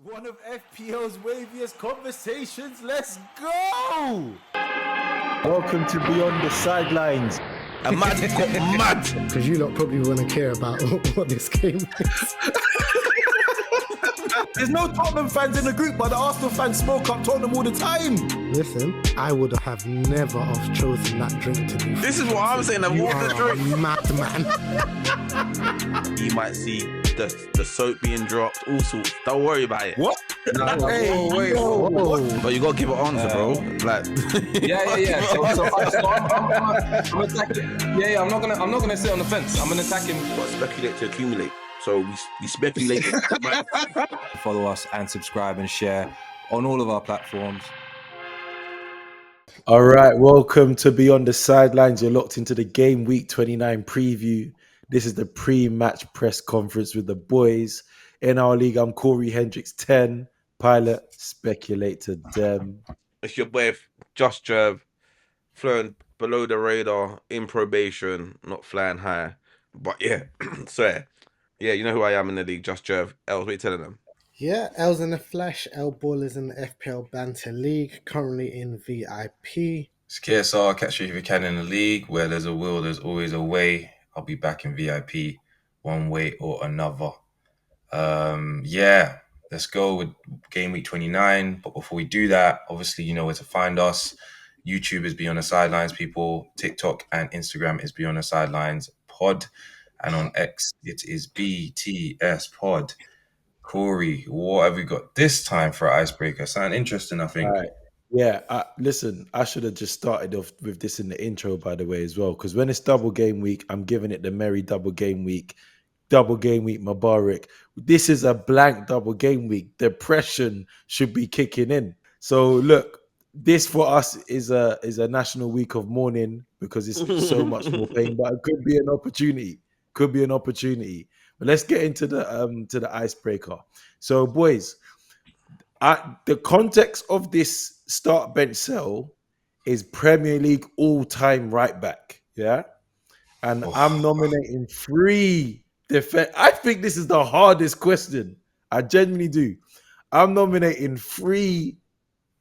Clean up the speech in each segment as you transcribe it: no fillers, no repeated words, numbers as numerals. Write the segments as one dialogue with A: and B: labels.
A: One of FPL's waviest conversations. Let's go! Welcome to Beyond the Sidelines.
B: A man got mad.
C: Because you lot probably want to care about what this game is.
A: There's no Tottenham fans in the group, but the Arsenal fans smoke up Tottenham all the time.
C: Listen, I would have never have chosen that drink to be.
B: This is what I'm saying.
C: You
B: Water
C: are a
B: drink.
C: madman.
B: You might see the soap being dropped, all sorts. Don't worry about it.
A: What?
B: Hey,
A: wait.
B: But you gotta give it answer, bro. Like,
D: Yeah. So I'm attacking. Yeah. I'm not gonna sit on the fence. I'm gonna attack him.
B: got to speculate to accumulate. So we speculate.
D: Follow us and subscribe and share on all of our platforms.
A: All right, welcome to Beyond the Sidelines. You're locked into the Game Week 29 preview. This is the pre-match press conference with the boys. In our league, I'm Corey Hendricks, 10. Pilot, speculator, Dem.
B: It's your boy, Just Trev, flown below the radar, in probation, not flying high. But yeah, swear. Yeah, you know who I am in the league, Just Trev. Els, what are you telling them?
C: Yeah, L's in the flesh. L Ballers in the FPL Banter League. Currently in VIP.
E: It's KSR, catch you if you can in the league. Where there's a will, there's always a way. I'll be back in VIP one way or another. Yeah, let's go with Game Week 29. But before we do that, obviously, you know where to find us. YouTube is Beyond the Sidelines, people. TikTok and Instagram is Beyond the Sidelines Pod. And on X, it is BTS Pod. Corey, what have we got this time for Icebreaker? Sound interesting, I think.
A: All right. Yeah, listen, I should have just started off with this in the intro, by the way, as well, because when it's double game week, I'm giving it the merry double game week Mubarak. This is a blank double game week. Depression should be kicking in. So look, this for us is a national week of mourning because it's so much more pain, but it could be an opportunity. But let's get into the icebreaker. So, boys, the context of this start bench sell is Premier League all-time right back. Yeah. And I'm nominating 3 defense. I think this is the hardest question. I genuinely do. I'm nominating 3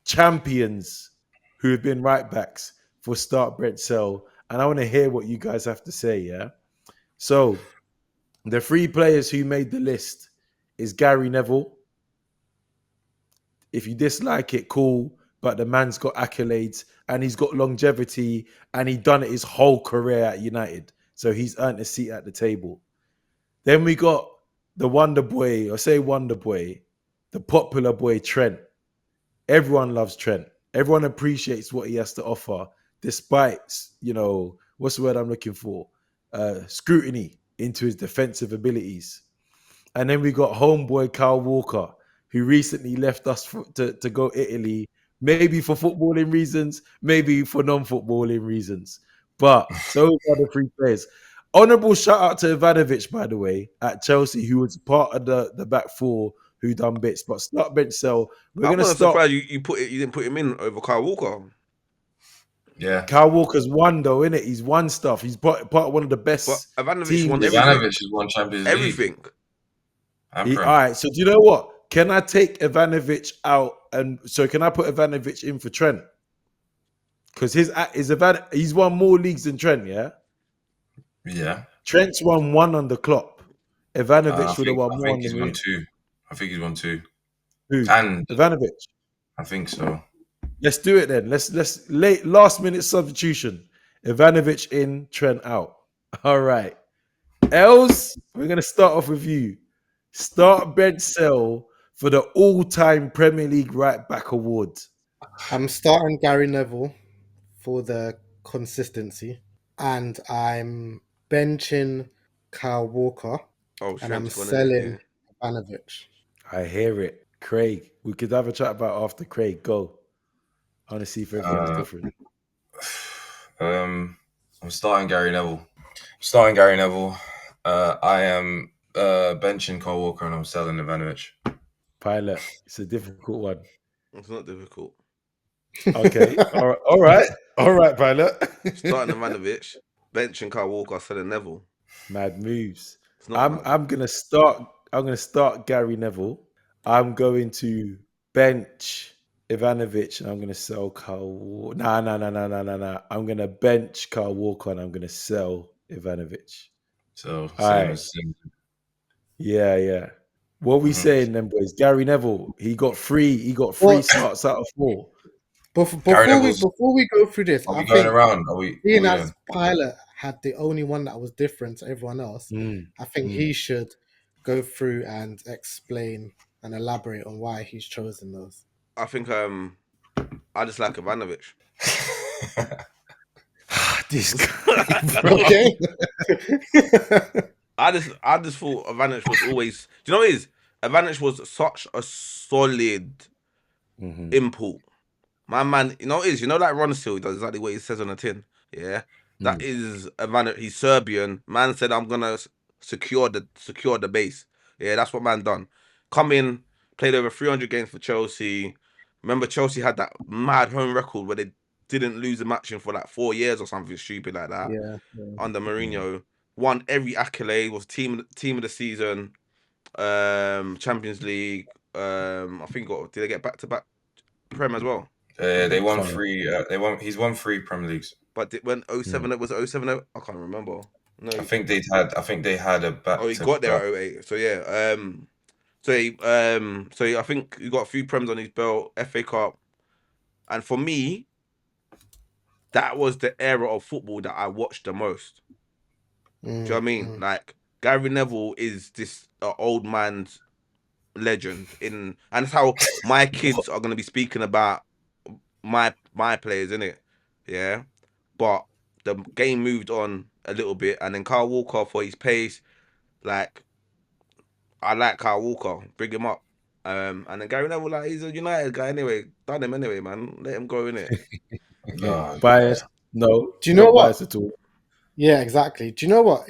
A: champions who have been right backs for start bench sell. And I want to hear what you guys have to say. Yeah. So the 3 players who made the list is Gary Neville. If you dislike it, cool. But the man's got accolades and he's got longevity and he done it his whole career at United. So he's earned a seat at the table. Then we got the Wonder Boy, or say Wonder Boy, the popular boy Trent. Everyone loves Trent. Everyone appreciates what he has to offer, despite, what's the word I'm looking for? Scrutiny into his defensive abilities. And then we got homeboy Kyle Walker, who recently left us to go Italy, maybe for footballing reasons, maybe for non-footballing reasons. But those are the 3 players. Honourable shout out to Ivanovic, by the way, at Chelsea, who was part of the back 4 who done bits. But start bench sell. We're
B: I'm
A: going to
B: not
A: start.
B: surprised you didn't put him in over Kyle Walker.
E: Yeah.
A: Kyle Walker's won, though, innit? He's won stuff. He's part of one of the best.
B: But Ivanovic
A: teams.
B: won everything.
E: Ivanovic has won Champions League.
B: Everything.
E: And
A: All right, so do you know what? Can I take Ivanovic out? And so can I put Ivanovic in for Trent? Because he's won more leagues than Trent, yeah?
E: Yeah.
A: Trent's won 1 on the Klopp. Ivanovic would have won more.
E: I think he's won 2. I think he's won 2.
A: Who?
E: And
A: Ivanovic.
E: I think so.
A: Let's do it then. Let's last minute substitution. Ivanovic in, Trent out. All right. Els, we're gonna start off with you. Start bench sell for the all-time Premier League right back award.
C: I'm starting Gary Neville for the consistency. And I'm benching Kyle Walker.
B: Oh,
C: And I'm
B: Trent's gone in
C: selling
B: it,
C: Ivanovic.
A: I hear it. Craig, we could have a chat about after Craig. Go. I want to see if everyone's different.
E: I'm starting Gary Neville. I am benching Kyle Walker and I'm selling Ivanovic.
A: Pilot, it's a difficult one.
B: It's not difficult.
A: Okay. All right, Pilot.
B: Starting Ivanovic, benching Kyle Walker, selling Neville.
A: Mad moves.
B: It's not
A: I'm gonna start Gary Neville. I'm going to bench Ivanovic and I'm going to sell Kyle. Nah. I'm going to bench Kyle Walker and I'm going to sell Ivanovic.
E: So
A: All
E: same
A: right.
E: as
A: Yeah. What we saying then, boys? Gary Neville, he got three
C: Well,
A: starts out of 4.
E: Gary
C: before
E: Neville's.
C: we go through this,
E: Are
C: I
E: we going
C: think
E: around? Are we
C: being
E: going?
C: as pilot had the only one that was different to everyone else, I think he should go through and explain and elaborate on why he's chosen those.
B: I think I just like Ivanovic.
A: This guy, bro.
C: Okay.
B: I just thought Ivanovic was always. Do you know what it is? Ivanovic was such a solid import. My man, you know what it is? You know, like Ron Seal, he does exactly what he says on the tin. Yeah, that is Ivanovic. He's Serbian. Man said, "I'm gonna secure the base." Yeah, that's what man done. Come in, played over 300 games for Chelsea. Remember, Chelsea had that mad home record where they didn't lose a match in for like 4 years or something stupid like that.
C: Yeah.
B: Under Mourinho, won every accolade, was team of the season, Champions League. I think did they get back to back Prem as well?
E: They won
A: Fine.
E: 3. He's won 3 Premier Leagues.
B: But when 07 it was 07, I can't remember. No,
E: I think they had a back.
B: he got there at 08. So yeah, so I think he got a few Prems on his belt, FA Cup, and for me, that was the era of football that I watched the most. Do you know what I mean? Like Gary Neville is this old man's legend and that's how my kids are gonna be speaking about my players, innit? Yeah. But the game moved on a little bit, and then Kyle Walker for his pace, like I like Kyle Walker, bring him up. And then Gary Neville, like he's a United guy anyway. Done him anyway, man. Let him go in it.
E: No,
A: Biased? No.
C: Do you know
A: not
C: what?
A: biased at all.
C: Yeah, exactly. Do you know what?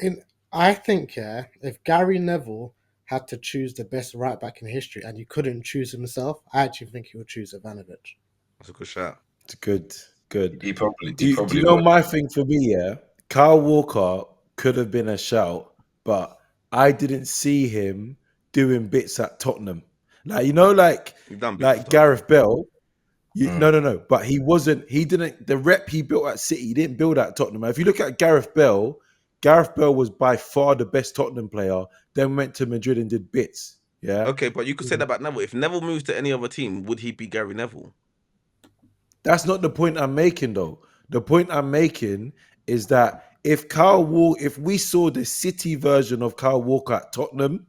C: I think, if Gary Neville had to choose the best right back in history and he couldn't choose himself, I actually think he would choose Ivanovic.
B: That's a good shot.
A: It's good.
E: He probably.
A: Do you know my thing for me? Yeah, Kyle Walker could have been a shout, but I didn't see him doing bits at Tottenham. Like
B: You've done bits
A: like
B: at
A: Gareth Bell. No. But he wasn't. He didn't. The rep he built at City, he didn't build at Tottenham. If you look at Gareth Bell was by far the best Tottenham player. Then went to Madrid and did bits. Yeah.
B: Okay, but you could say that about Neville. If Neville moves to any other team, would he be Gary Neville?
A: That's not the point I'm making, though. The point I'm making is that if we saw the City version of Kyle Walker at Tottenham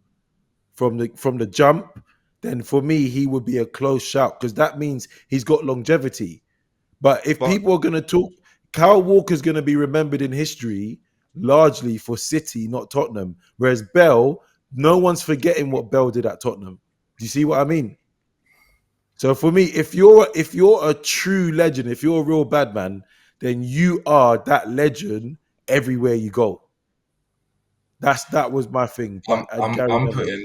A: from the jump, then for me he would be a close shout because that means he's got longevity. But if people are going to talk, Kyle Walker's going to be remembered in history largely for City, not Tottenham. Whereas Bell, no one's forgetting what Bell did at Tottenham. Do you see what I mean? So for me, if you're a true legend, if you're a real bad man, then you are that legend everywhere you go. That was my thing. But
E: I'm putting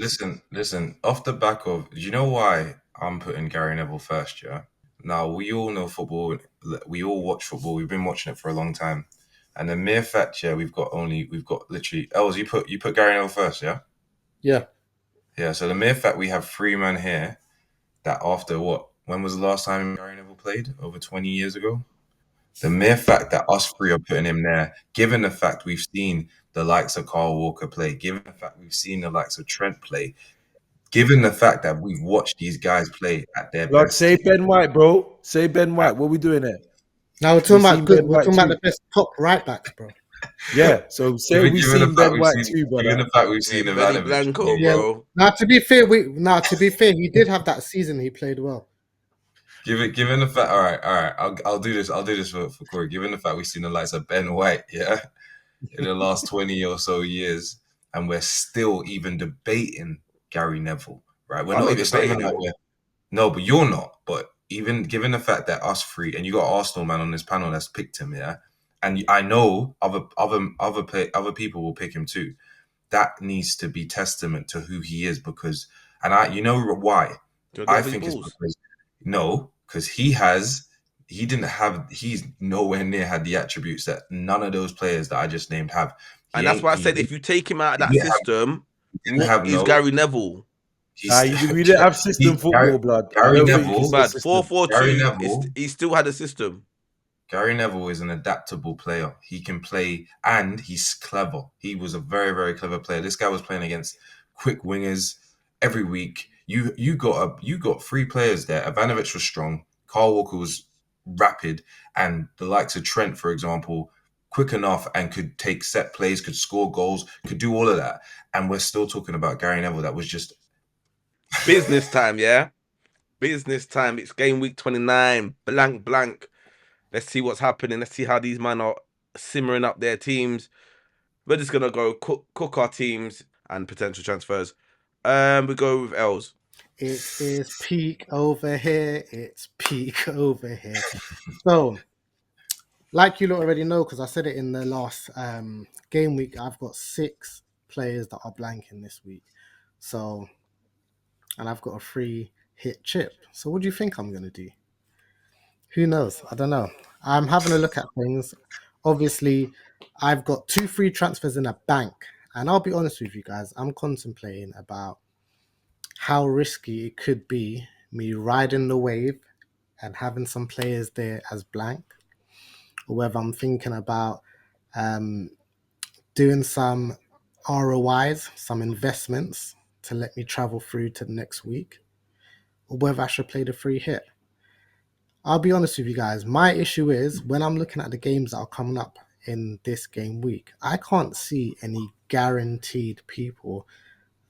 E: listen off the back of. Do you know why I'm putting Gary Neville first? Yeah. Now we all know football. We all watch football. We've been watching it for a long time, and the mere fact, we've got literally. Els, you put Gary Neville first, yeah.
C: Yeah.
E: Yeah. So the mere fact we have 3 men here. That after what? When was the last time Gary Neville played? Over 20 years ago? The mere fact that us 3 are putting him there, given the fact we've seen the likes of Kyle Walker play, given the fact we've seen the likes of Trent play, given the fact that we've watched these guys play at their best.
A: Say Ben White, bro. Say Ben White. What are we doing there?
C: Now we're talking about the best top right backs, bro.
A: Yeah, so say we've seen Ben White too, brother.
E: Given the fact we've seen
B: Benny Blanco, bro.
C: Now to be fair, he did have that season. He played well.
E: Given the fact, all right, I'll do this. I'll do this for Corey. Given the fact we've seen the likes of Ben White, in the last 20 or so years, and we're still even debating Gary Neville, right? We're not. It's not even like we're. No, but you're not. But even given the fact that us 3, and you got Arsenal man on this panel that's picked him, and I know other people will pick him too. That needs to be testament to who he is because, and you know why? I think it's because he's nowhere near had the attributes that none of those players that I just named have.
B: And that's why I said if you take him out of that system, what is Gary Neville?
A: We didn't have system football, blood. I
E: Gary
A: don't think you can
E: Neville-
A: say
B: But
A: system.
B: 4-4-2,
E: Neville-
B: he still had a system.
E: Gary Neville is an adaptable player. He can play and he's clever. He was a very, very clever player. This guy was playing against quick wingers every week. You got three players there. Ivanovic was strong. Carl Walker was rapid, and the likes of Trent, for example, quick enough and could take set plays, could score goals, could do all of that. And we're still talking about Gary Neville. That was just
B: Business time, yeah? Business time. It's game week 29. Blank. Let's see what's happening. Let's see how these men are simmering up their teams. We're just going to go cook our teams and potential transfers. We go with Els.
C: It is peak over here. It's peak over here. So, like you lot already know, because I said it in the last game week, I've got 6 players that are blanking this week. So, and I've got a free hit chip. So, what do you think I'm going to do? Who knows? I don't know. I'm having a look at things. Obviously, I've got 2 free transfers in a bank. And I'll be honest with you guys, I'm contemplating about how risky it could be me riding the wave and having some players there as blank, or whether I'm thinking about doing some ROIs, some investments to let me travel through to the next week, or whether I should play the free hit. I'll be honest with you guys, my issue is when I'm looking at the games that are coming up in this game week, I can't see any guaranteed people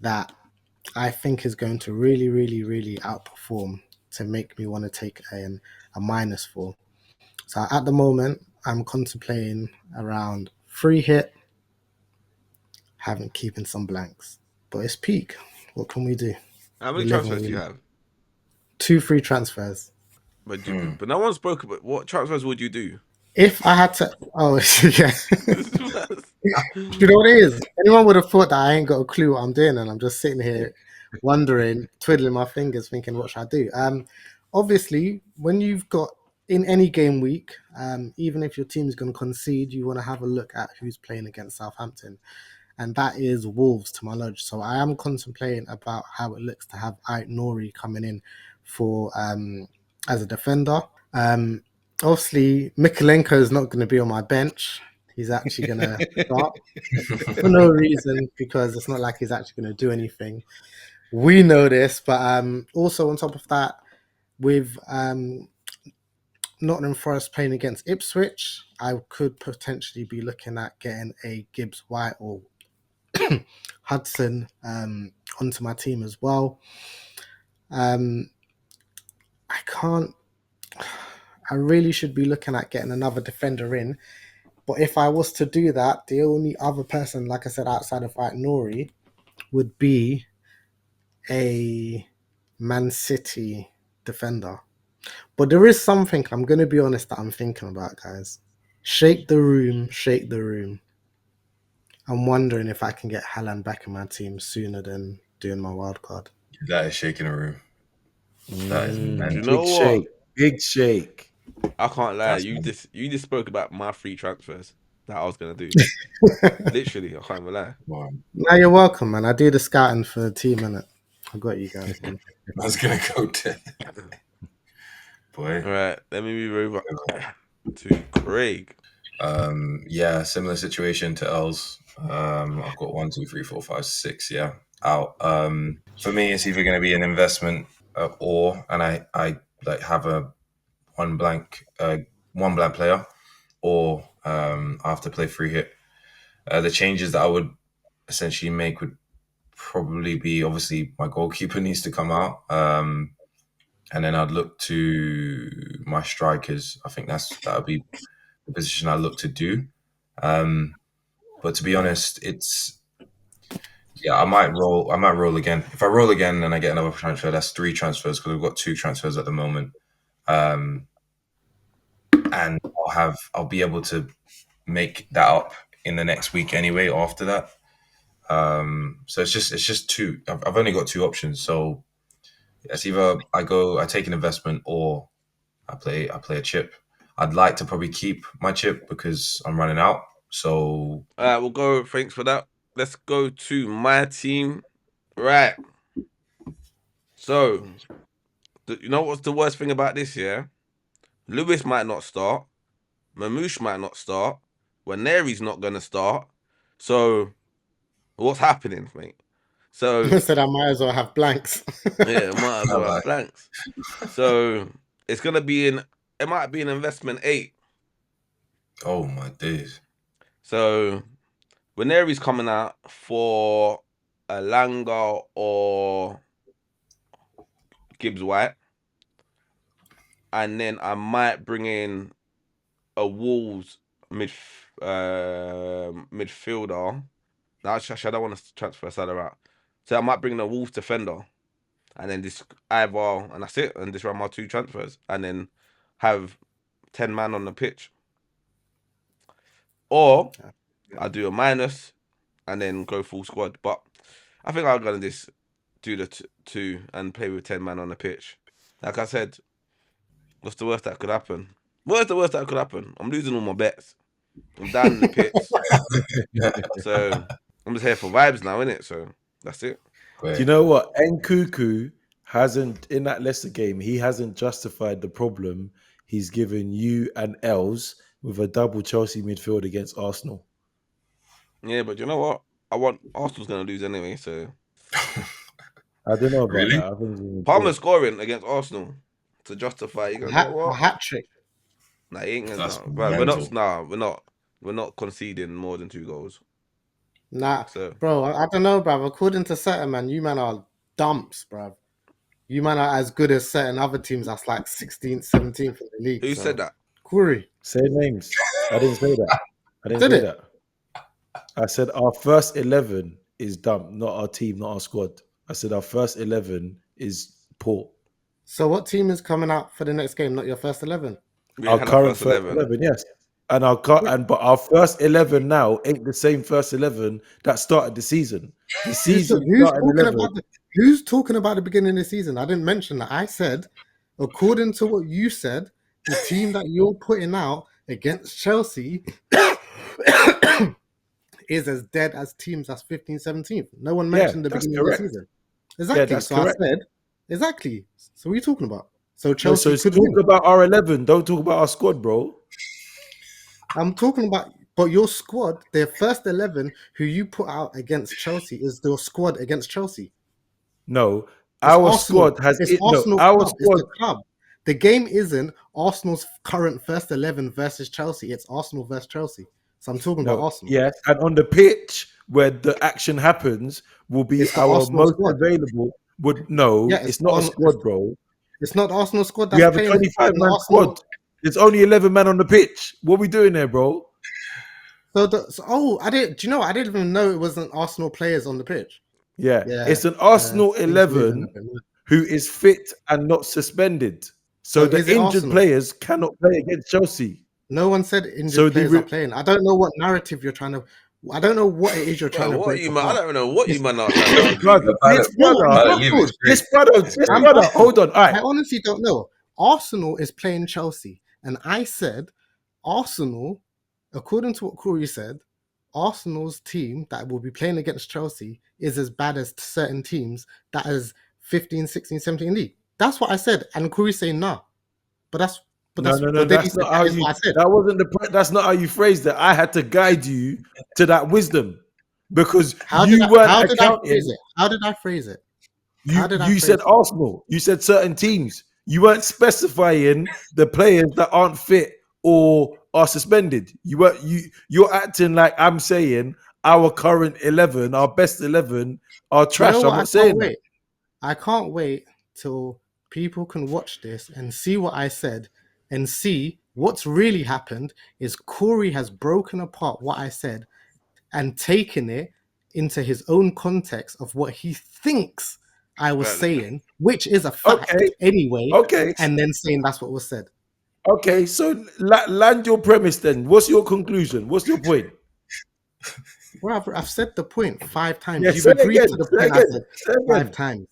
C: that I think is going to really, really, really outperform to make me want to take a -4. So at the moment, I'm contemplating around free hit, keeping some blanks. But it's peak. What can we do?
B: How many
C: We live and
B: transfers
C: we
B: do you
C: learn.
B: have?
C: 2 free transfers.
B: But no one spoke about what transfers would you do?
C: If I had to, yeah. You know what it is? Anyone would have thought that I ain't got a clue what I'm doing, and I'm just sitting here wondering, twiddling my fingers, thinking, what should I do? Obviously, when you've got in any game week, even if your team's going to concede, you want to have a look at who's playing against Southampton, and that is Wolves to my knowledge. So I am contemplating about how it looks to have Ait Nori coming in for as a defender. Obviously, Mikolenko is not going to be on my bench. He's actually going to start for no reason, because it's not like he's actually going to do anything. We know this, but also on top of that, with Nottingham Forest playing against Ipswich, I could potentially be looking at getting a Gibbs White or Hudson onto my team as well. I really should be looking at getting another defender in. But if I was to do that, the only other person, like I said, outside of Ait Nori would be a Man City defender. But there is something, I'm going to be honest, that I'm thinking about, guys. Shake the room. I'm wondering if I can get Haaland back in my team sooner than doing my wild card.
E: that is shaking a room. That is
B: Do you
A: Big
B: know what?
A: shake. Big shake.
B: I can't lie.
E: That's
B: You just spoke about my free transfers that I was gonna do. Literally, I can't even lie.
E: wow.
C: Now you're welcome, man. I do the scouting for the team, innit? I got you guys, man.
E: I was gonna go to boy.
B: All right, let me move over to Craig.
E: Yeah, similar situation to Els. I've got 1, 2, 3, 4, 5, 6. Yeah, out. For me, it's either going to be an investment and I like have a one blank player, or I have to play free hit. The changes that I would essentially make would probably be, obviously my goalkeeper needs to come out. And then I'd look to my strikers. I think that would be the position I look to do. But to be honest, I might roll again. If I roll again and I get another transfer, that's 3 transfers, because we've got 2 transfers at the moment. And I'll be able to make that up in the next week anyway after that. So it's just 2. I've only got 2 options. So it's either I take an investment, or I play a chip. I'd like to probably keep my chip because I'm running out. So
B: All right, we'll go. Thanks for that. Let's go to my team. Right. So, you know what's the worst thing about this, yeah? Lewis might not start. Mamouche might not start. Waneri's not going to start. So, what's happening, mate? So,
C: I said I might as well have blanks.
B: yeah, might as well have blanks. So, it's going to be it might be an investment 8.
E: Oh my days.
B: So, Waneri's coming out for a Langa or Gibbs White. And then I might bring in a Wolves midfielder. Now, actually, I don't want to transfer Salah out. So I might bring in a Wolves defender. And then this and that's it. And just run my 2 transfers. And then have 10 man on the pitch. Or I do a minus and then go full squad. But I think I'm going to just do the 2 and play with 10 man on the pitch. Like I said, what's the worst that could happen? What is the worst that could happen? I'm losing all my bets. I'm down in the pits. So I'm just here for vibes now, innit? So that's it.
A: Do you know what? Nkuku hasn't, in that Leicester game, he hasn't justified the problem he's given you and Els with a double Chelsea midfield against Arsenal.
B: Yeah, but you know what? Arsenal's going to lose anyway, so.
A: I don't know about
E: Really?
A: that. I think
B: Palmer scoring against Arsenal to justify. You
C: A
B: know what?
C: hat trick.
B: Nah, he ain't gonna.
E: That's
B: Bro,
E: mental.
B: we're not conceding more than 2 goals.
C: Nah,
B: So
C: bro, I don't know, bruv. According to certain man, you man are dumps, bruv. You man are as good as certain other teams that's like 16th, 17th in the league.
B: who
C: so.
B: said that?
C: Kuri.
A: say names. I didn't say that. I didn't
C: Did
A: say
C: it?
A: that. I said our first 11 is dumb, not our team, not our squad. I said our first 11 is poor.
C: So what team is coming out for the next game? Not your first 11.
B: We
A: Our
B: had
A: current first 11, yes. And but our first 11 now ain't the same first 11 that started the season. The season started 11.
C: Who's talking about the beginning of the season? I didn't mention that. I said, according to what you said, the team that you're putting out against Chelsea is as dead as teams that's 15th, 17th. No one mentioned the
A: that's
C: beginning
A: correct.
C: of the season. Exactly.
A: that's
C: so
A: correct.
C: I said, exactly. So what are you talking about? So
A: No,
C: Chelsea
A: so
C: could
A: talk
C: win.
A: about our 11. Don't talk about our squad, bro.
C: I'm talking about, but your squad, their first 11 who you put out against Chelsea is your squad against Chelsea.
A: No,
C: It's
A: our
C: Arsenal.
A: squad has
C: It's
A: it. No,
C: Arsenal
A: our
C: club.
A: squad.
C: It's the club. The game isn't Arsenal's current first 11 versus Chelsea. It's Arsenal versus Chelsea. So I'm talking about
A: No,
C: Arsenal.
A: yes, and on the pitch where the action happens will be
C: It's the
A: our
C: Arsenal
A: most
C: squad.
A: available.
C: Yeah,
A: It's not a squad, bro.
C: It's not the Arsenal squad
A: We
C: that's
A: have a
C: playing.
A: 25-man
C: Arsenal.
A: squad. There's only 11 men on the pitch. What are we doing there, bro?
C: I didn't. Do you know? I didn't even know it wasn't Arsenal players on the pitch.
A: Yeah,
C: Yeah,
A: it's an Arsenal
C: things moving
A: 11
C: a bit more.
A: who is fit and not suspended. So
C: So is
A: the
C: it
A: injured
C: Arsenal?
A: players cannot play against Chelsea.
C: No one said injured
A: So
C: players are playing. I don't know what narrative you're trying to. I don't know what it is you're trying
B: Bro,
C: to
B: what
C: break
B: you man? I
C: apart.
B: don't know what you man are trying to argue.
A: Brother, this
C: I'm
A: brother,
C: baffled.
A: hold on. All right.
C: I honestly don't know. Arsenal is playing Chelsea, and I said Arsenal, according to what Corey said, Arsenal's team that will be playing against Chelsea is as bad as certain teams that is 15, 16, 17 league. That's what I said, and Corey's saying nah.
A: No.
C: Then
A: That's not how you.
C: what I said.
A: That wasn't the. That's not how you phrased it. I had to guide you to that wisdom because you weren't accounting.
C: How did I phrase it?
A: You said Arsenal. You said certain teams. You weren't specifying the players that aren't fit or are suspended. You're acting like I'm saying our current 11, our best 11, are trash.
C: You know
A: I'm not saying that.
C: I can't wait till people can watch this and see what I said and see what's really happened is Corey has broken apart what I said and taken it into his own context of what he thinks I was saying, which is a fact anyway.
A: Okay.
C: And then saying that's what was said.
A: Okay, so land your premise then. What's your conclusion? What's your point?
C: Well, I've said the point 5 times.
A: Yeah,
C: You've agreed to the point I said 5 times.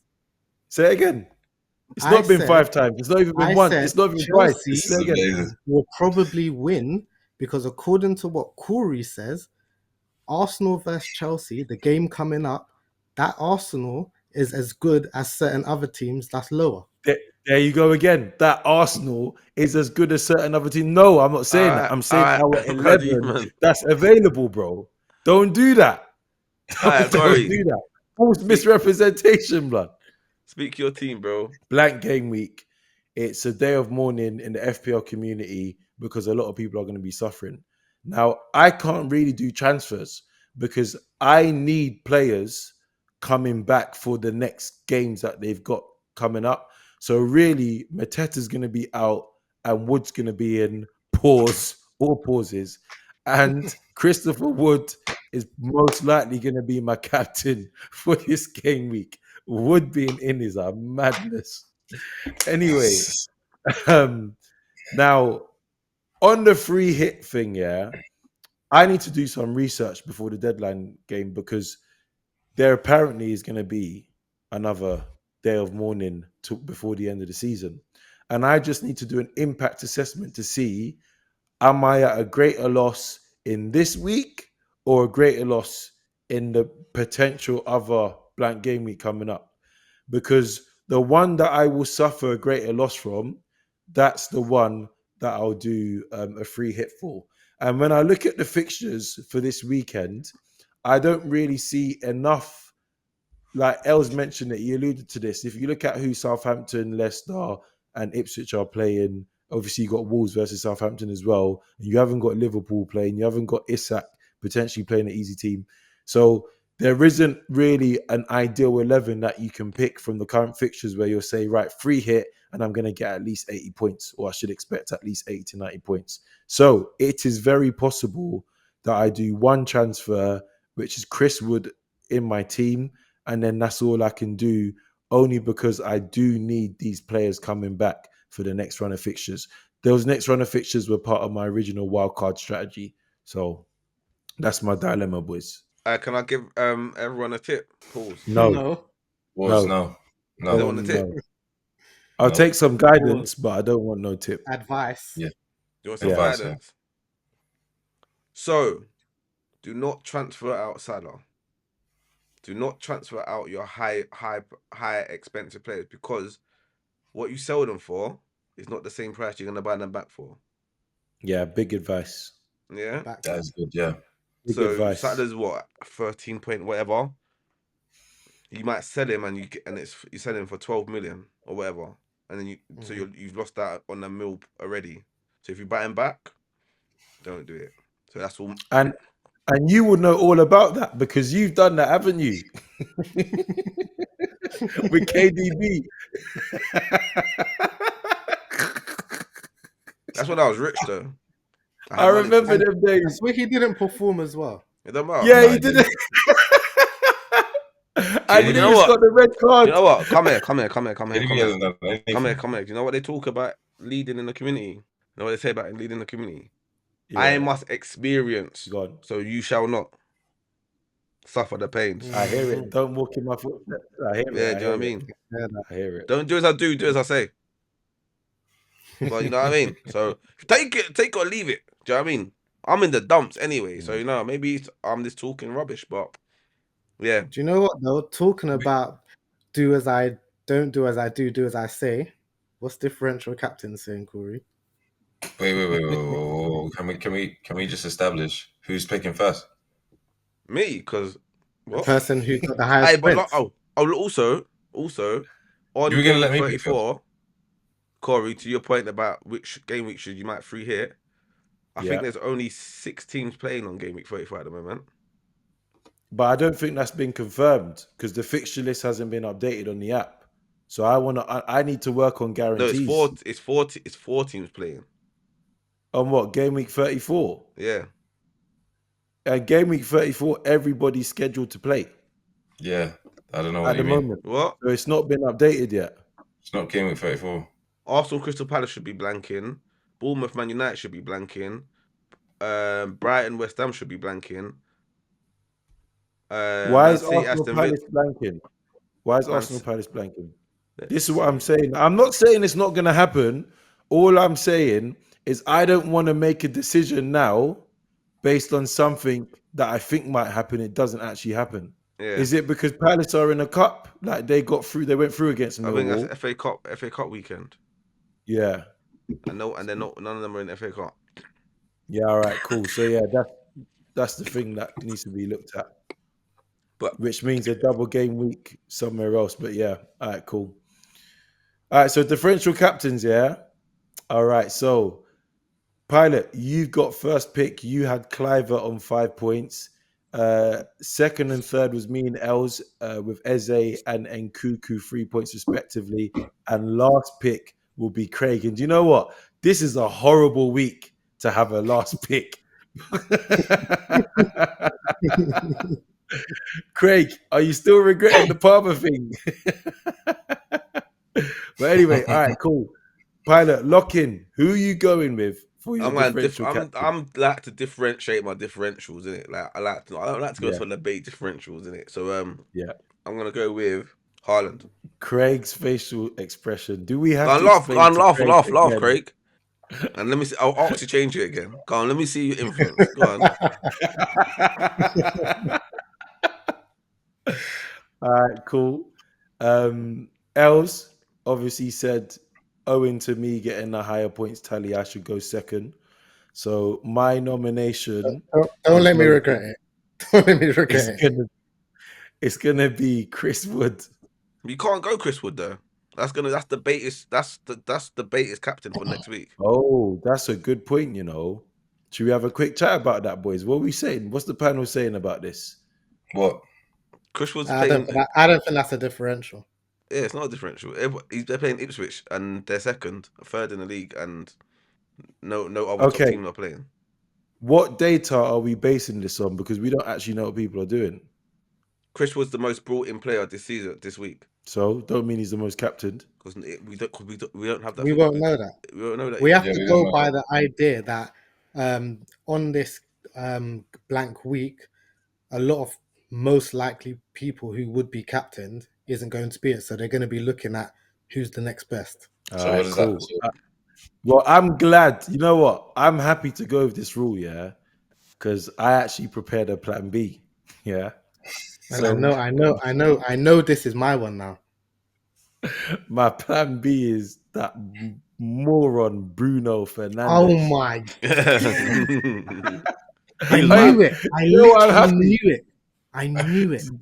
A: Say it again. It's not been 5 times. It's not even been once. It's not even twice. Say it again.
C: Will probably win because according to what Corey says, Arsenal versus Chelsea, the game coming up, that Arsenal is as good as certain other teams that's lower.
A: There you go again. That Arsenal is as good as certain other teams. No, I'm not saying that. I'm saying our
B: Alright,
A: 11 that's available, bro. Don't do that.
B: Alright,
A: Don't
B: Corey.
A: do that. False misrepresentation, blood.
B: Speak your team, bro.
A: Blank game week. It's a day of mourning in the FPL community because a lot of people are going to be suffering. Now, I can't really do transfers because I need players coming back for the next games that they've got coming up. So really, Mateta's going to be out and Wood's going to be in pause or pauses. And Christopher Wood is most likely going to be my captain for this game week. Wood being in is a madness. Anyway, now on the free hit thing, yeah, I need to do some research before the deadline game because there apparently is going to be another day of mourning before the end of the season. And I just need to do an impact assessment to see, am I at a greater loss in this week or a greater loss in the potential other blank game week coming up? Because the one that I will suffer a greater loss from, that's the one that I'll do a free hit for. And when I look at the fixtures for this weekend, I don't really see enough. Like Els mentioned it, he alluded to this. If you look at who Southampton, Leicester, and Ipswich are playing, obviously you got Wolves versus Southampton as well. And you haven't got Liverpool playing, you haven't got Isak potentially playing an easy team. So there isn't really an ideal 11 that you can pick from the current fixtures where you'll say, right, free hit, and I'm going to get at least 80 points, or I should expect at least 80 to 90 points. So it is very possible that I do one transfer, which is Chris Wood in my team, and then that's all I can do, only because I do need these players coming back for the next run of fixtures. Those next run of fixtures were part of my original wildcard strategy. So that's my dilemma, boys.
B: Can I give everyone a tip? Pause.
A: No.
E: Was
A: No.
B: You don't
E: no.
B: want a tip?
A: No. I'll
E: No.
A: take some guidance, but I don't want no tip.
C: Advice.
E: Yeah.
B: You want some
E: Advice,
B: guidance? So, do not transfer out Salah. Do not transfer out your high expensive players, because what you sell them for is not the same price you're going to buy them back for.
A: Yeah, big advice.
B: Yeah.
C: Back.
E: That is good, yeah.
A: Big
B: So
A: advice.
B: Salah's what, 13 point whatever. You might sell him and you sell him for 12 million or whatever, and then you've lost that on the mill already. So if you buy him back, don't do it. So that's all.
A: And you would know all about that because you've done that, haven't you? With KDB.
B: That's when I was rich though.
A: I remember them days.
C: That's where he didn't perform as well.
B: It don't matter.
A: Yeah,
E: No,
A: he
E: I
A: did
E: didn't.
A: it. And
B: you
A: you
B: know what?
A: got the red card.
B: You know what? Come here.
E: He hasn't done anything.
B: Come here. Do you know what they talk about leading in the community? You know what they say about leading the community?
A: Yeah.
B: I must experience,
A: Go on.
B: so you shall not suffer the pains.
A: I hear it. Don't walk in my footsteps. I hear it.
B: Yeah, do you know what I
A: hear
B: mean?
A: it. I hear it.
B: Don't do as I do as I say. Well, you know what I mean? So take it or leave it. Do you know what I mean? I'm in the dumps anyway, so you know, maybe I'm just talking rubbish, but yeah.
C: Do you know what though? Talking about do as I don't do as I do as I say. What's differential captain saying, Corey?
E: Wait. Can we just establish who's picking first?
B: Me, because
C: The
B: what?
C: person who got the highest
B: Hey, but
C: points.
B: also on
E: You were gonna
B: game
E: let me pick
B: 34, Corey, to your point about which game week should you might free hit, I
A: Yeah.
B: think there's only 6 teams playing on game week 34 at the moment.
A: But I don't think that's been confirmed because the fixture list hasn't been updated on the app. So I need to work on
B: No,
A: guarantees.
B: it's four teams playing.
A: On what? Game week 34?
B: Yeah.
A: Game week 34, everybody's scheduled to play
E: Yeah, I don't know what
A: at
E: you
A: the
E: mean.
A: moment.
B: What?
A: So it's not been updated yet.
E: It's not game week 34.
B: Arsenal Crystal Palace should be blanking. Bournemouth Man United should be blanking. Brighton West Ham should be blanking.
A: Why is
B: Man City,
A: Arsenal
B: Aston Villa-
A: Palace blanking? Why is
B: Man
A: Arsenal
B: C-
A: Palace blanking?
B: Let's
A: This is what I'm
B: see.
A: saying. I'm not saying it's not going to happen. All I'm saying is I don't want to make a decision now based on something that I think might happen. It doesn't actually happen.
B: Yeah,
A: Is it because Palace are in a cup? Like they got through, they went through against
B: I think that's
A: Millwall.
B: FA Cup weekend,
A: Yeah.
B: and they're not. None of them are in FA Cup.
A: Yeah. All right. Cool. So yeah, that's the thing that needs to be looked at,
B: But
A: which means a double game week somewhere else. But yeah. All right. Cool. All right. So differential captains. Yeah. All right. So Pilot, you've got first pick. You had Cliver on 5 points. Second and third was me and Els with Eze and Nkuku 3 points respectively. And last pick will be Craig. And do you know what? This is a horrible week to have a last pick. Craig, are you still regretting the Palmer thing? But anyway, all right, cool. Pilot, lock in. Who are you going with for your differential captain?
B: I'm like to differentiate my differentials in it. Like I don't like to go
A: Yeah.
B: to debate differentials in it. So
A: Yeah.
B: I'm gonna go with Haaland.
A: Craig's facial expression. Do we have
B: Go on,
A: to
B: laugh, go
A: explain
B: on,
A: to
B: laugh,
A: Craig
B: laugh, laugh,
A: again?
B: Craig. And let me see. I'll ask you to change it again. Go on, let me see your influence. Go on.
A: All right, cool. Els obviously said, owing to me getting a higher points tally, I should go second. So my nomination
C: Don't
A: is
C: let me
A: going
C: regret it. Don't let me regret
A: it's
C: it.
A: gonna be Chris Wood.
B: You can't go Chris Wood though. That's the baitist captain for next week.
A: Oh, that's a good point, you know. Should we have a quick chat about that, boys? What are we saying? What's the panel saying about this?
E: What?
B: Chris Wood's
C: I
B: playing.
C: I don't think that's a differential.
B: Yeah, it's not a differential. They're playing Ipswich and they're second, third in the league, and no other top
A: Okay.
B: team are playing.
A: What data are we basing this on? Because we don't actually know what people are doing.
B: Chris was the most brought in player this week.
A: So don't mean he's the most captained.
B: Because we don't have that.
C: We
B: figure.
C: won't know that.
B: We don't know that.
C: We
B: yet.
C: have
E: Yeah,
C: to
E: we
C: go
E: don't know.
C: by the idea that on this blank week, a lot of most likely people who would be captained isn't going to be it. So they're going to be looking at who's the next best.
A: All
E: So
A: right,
E: what is
A: cool.
E: that?
A: Well, I'm glad. You know what? I'm happy to go with this rule, yeah, because I actually prepared a plan B. Yeah.
C: And
A: So
C: I know this is my one now.
A: my plan B is that moron Bruno Fernandes.
C: Oh my! I
B: He
C: knew
B: lied.
C: it. I
A: You know what, I'm
C: literally
A: happy.
C: knew it. I knew it.
A: Do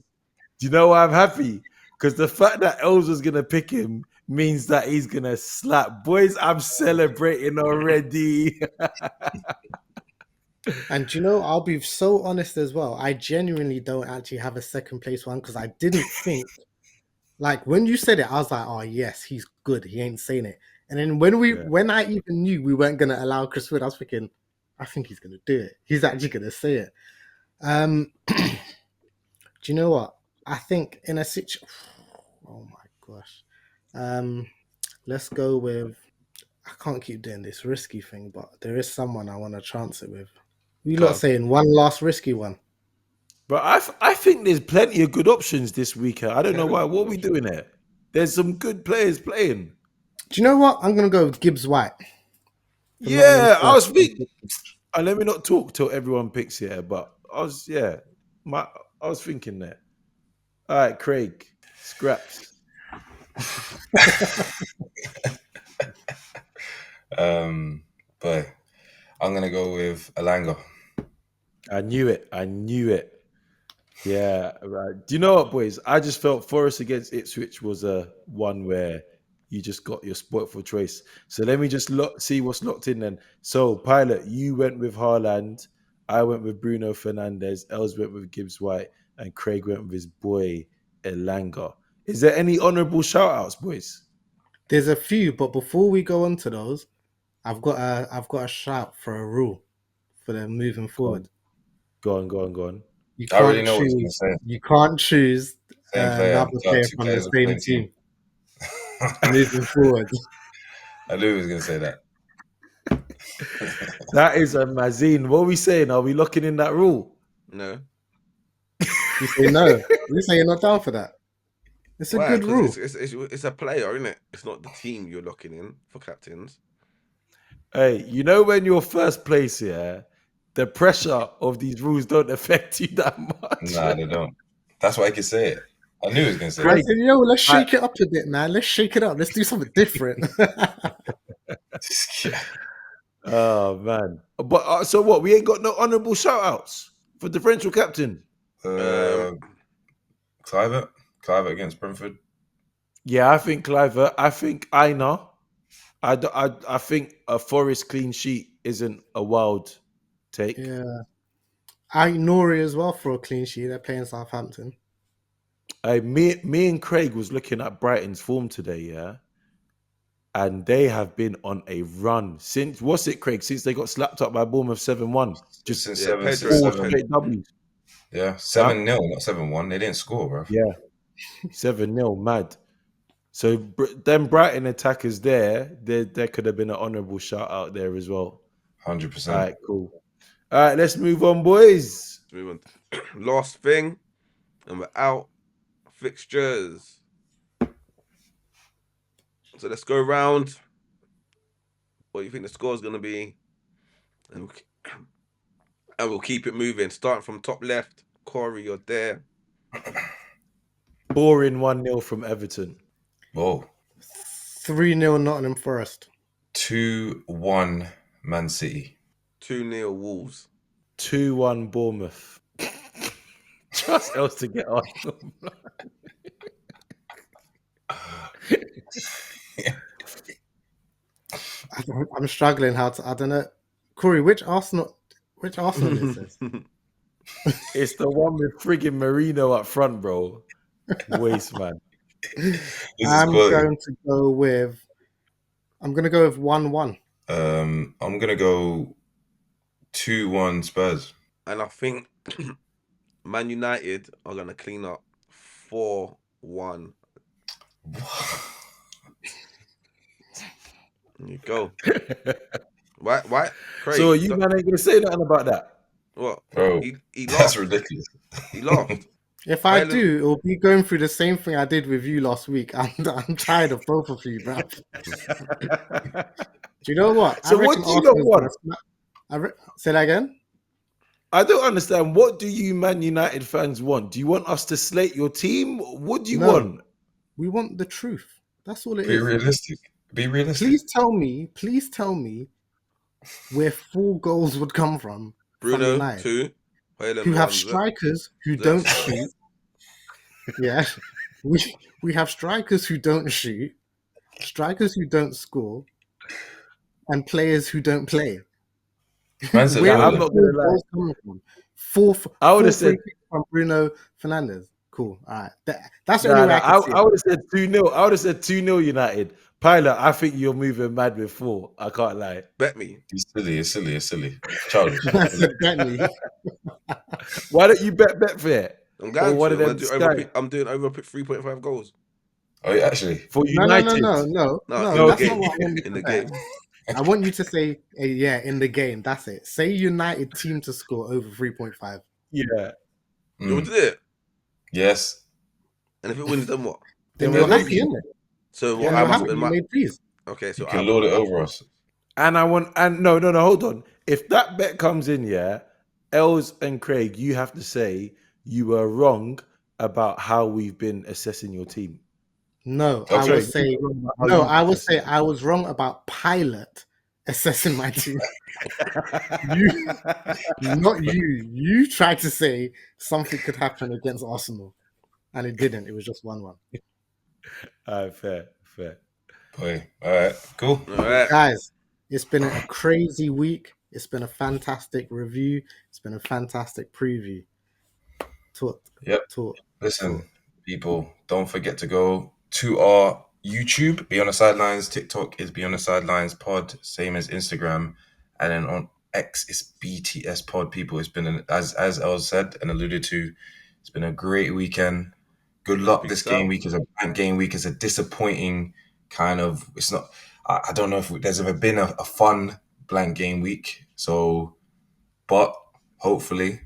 A: you know why I'm happy? Because the fact that Els was gonna pick him means that he's gonna slap. Boys, I'm celebrating already.
C: And you know, I'll be so honest as well. I genuinely don't actually have a second place one because I didn't think, like when you said it, I was like, oh yes, he's good. He ain't saying it. And then when I even knew we weren't gonna allow Chris Wood, I was thinking, I think he's gonna do it. He's actually gonna say it. Do you know what? I think in a situation. Oh my gosh. Let's go with. I can't keep doing this risky thing, but there is someone I want to chance it with. You lot saying one last risky one.
A: But I think there's plenty of good options this weekend. I don't know why. What are we doing here? There's some good players playing.
C: Do you know what? I'm gonna go with Gibbs White.
A: Yeah, I was thinking. And let me not talk till everyone picks here, but I was thinking that. All right, Craig, scraps.
E: But I'm gonna go with Alanga.
A: I knew it. Yeah, right. Do you know what, boys? I just felt Forest against Ipswich was a one where you just got your spot for choice. So let me just see what's locked in then. So, Pilot, you went with Haaland. I went with Bruno Fernandes. Els went with Gibbs White. And Craig went with his boy, Elanga. Is there any honourable shout-outs, boys?
C: There's a few, but before we go on to those, I've got a shout for a rule for them moving forward.
A: Go on.
C: You
E: I already
C: can't
E: know what you're
C: choose.
E: gonna say.
C: You can't choose
E: Same player.
C: another player
E: Two
C: from the
E: players on the
C: same
E: same
C: team moving forward.
E: I knew he was gonna say that.
A: That is a mazine. What are we saying? Are we locking in that rule?
B: No.
C: You say no. You say you're not down for that. It's a good rule.
B: It's a player, isn't it? It's not the team you're locking in for captains.
A: Hey, you know when you're first place, yeah, the pressure of these rules don't affect you that much.
E: Nah, they don't. That's why I could say it. I knew he was gonna say
C: I
A: Craig.
E: it.
C: said, yo, let's shake it up a bit, man. Let's shake it up. Let's do something different.
E: Yeah.
A: Oh man. But so what? We ain't got no honourable shout outs for differential captain.
E: Clivert against Brentford.
A: Yeah, I think Cliver. I think Aina. I think a Forest clean sheet isn't a wild take.
C: Yeah. I Nori as well for a clean sheet. They're playing Southampton.
A: Me and Craig was looking at Brighton's form today, yeah, and they have been on a run since what's it, Craig? Since they got slapped up by Bournemouth 7-1, just
E: Since
B: Yeah,
E: seven,
B: Pedro.
E: since
A: four
E: seven.
A: straight W's.
E: Yeah, 7-0, not 7-1. They didn't score, bro.
A: Yeah, 7-0, mad. So them Brighton attackers there could have been an honourable shout out there as well.
E: 100%.
A: All right, cool. All right, let's move on, boys.
B: Let's move on. Last thing, and we're out. Fixtures. So let's go around. What do you think the score is going to be? And we'll keep it moving. Starting from top left. Corey, you're there.
A: Boring 1-0 from Everton.
E: Whoa.
C: 3-0 Nottingham Forest.
E: 2-1 Man City.
B: 2-0 Wolves.
A: 2-1 Bournemouth. Trust else to get on.
C: I'm struggling how to. I don't know, Corey. Which Arsenal is this?
A: It's the one with friggin' Marino up front, bro. Waste, man.
C: I'm going to go with 1-1.
E: I'm gonna go 2-1 Spurs.
B: And I think Man United are going to clean up 4-1. There you go. Why? Craig,
A: So you man ain't gonna say nothing about that.
B: what?
E: Bro,
B: He
E: that's
B: laughed.
E: ridiculous.
B: He laughed.
C: If I
B: Ireland-
C: do, it'll be going through the same thing I did with you last week. I'm tired of both of you, bro. Do you know what?
A: So what do you not want?
C: Say that again?
A: I don't understand. What do you Man United fans want? Do you want us to slate your team? What do you
C: No.
A: want?
C: We want the truth. That's all it
E: Be
C: is.
E: realistic. Be realistic.
C: Please tell me where 4 goals would come from
B: Bruno,
C: United,
B: 2. Haaland,
C: who have
B: 1.
C: strikers who don't shoot. Yeah. We have strikers who don't shoot, strikers who don't score, and players who don't play.
E: Man said
C: Where
A: I'm
C: are
A: not
C: the
A: gonna lie.
C: goals coming from? Four
A: I would have
C: free
A: said
C: kicks from Bruno Fernandes. Cool. All right. That's the only way I can see
A: I would have said 2-0. I would have said 2-0 United. Pilot, I think you're moving mad with 4. I can't lie.
B: Bet me.
E: It's silly. Childish.
C: it. I said Bentley.
A: Why don't you bet Betfair?
B: I'm
A: Or
B: going
A: one
B: to.
A: of them Sky
B: I'm doing over 3.5 goals.
E: Oh, yeah, actually.
A: for
C: No,
A: United?
C: no.
B: in the
C: That's
B: game.
C: not what I want you
B: In
C: to
B: the
C: say.
B: game.
C: I want you to say, yeah, in the game. That's it. Say United team to score over 3.5.
A: Yeah.
B: You want
E: Mm.
B: to do it?
E: Yes.
B: And if it wins, then what?
C: Then
A: Then
C: you're
A: we're
C: happy,
A: happy.
C: isn't it?
B: So what?
C: Then
B: I
C: you're
B: must
C: happy.
B: spend
C: You
B: my.
C: made please.
B: Okay, so
E: You can lord it over us.
A: And no, hold on. If that bet comes in, yeah, Els and Craig, you have to say you were wrong about how we've been assessing your team.
C: No,
E: Oh,
C: I
E: sorry,
C: would say no. I would say I was wrong about Pilot assessing my team. Not you. You tried to say something could happen against Arsenal, and it didn't. It was just 1-1.
A: Fair.
E: Boy. All right. Cool.
B: All right.
C: Guys, it's been a crazy week. It's been a fantastic review. It's been a fantastic preview. Talk.
E: Listen, people, don't forget to go to our YouTube, Be on the Sidelines. TikTok is Be on the Sidelines Pod, same as Instagram. And then on X, it's BTS Pod. People, it's been, as El said and alluded to, it's been a great weekend. Good luck
B: Peace
E: this game
B: out.
E: week. Is a blank game week. Is a disappointing kind of, it's not, I don't know if there's ever been a fun blank game week. So, but hopefully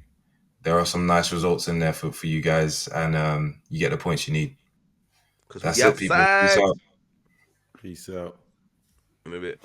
E: there are some nice results in there for you guys, and you get the points you need.
B: Because
E: That's
B: we
E: it, people. Peace
B: outside.
E: out.
A: Peace out.
B: In a bit.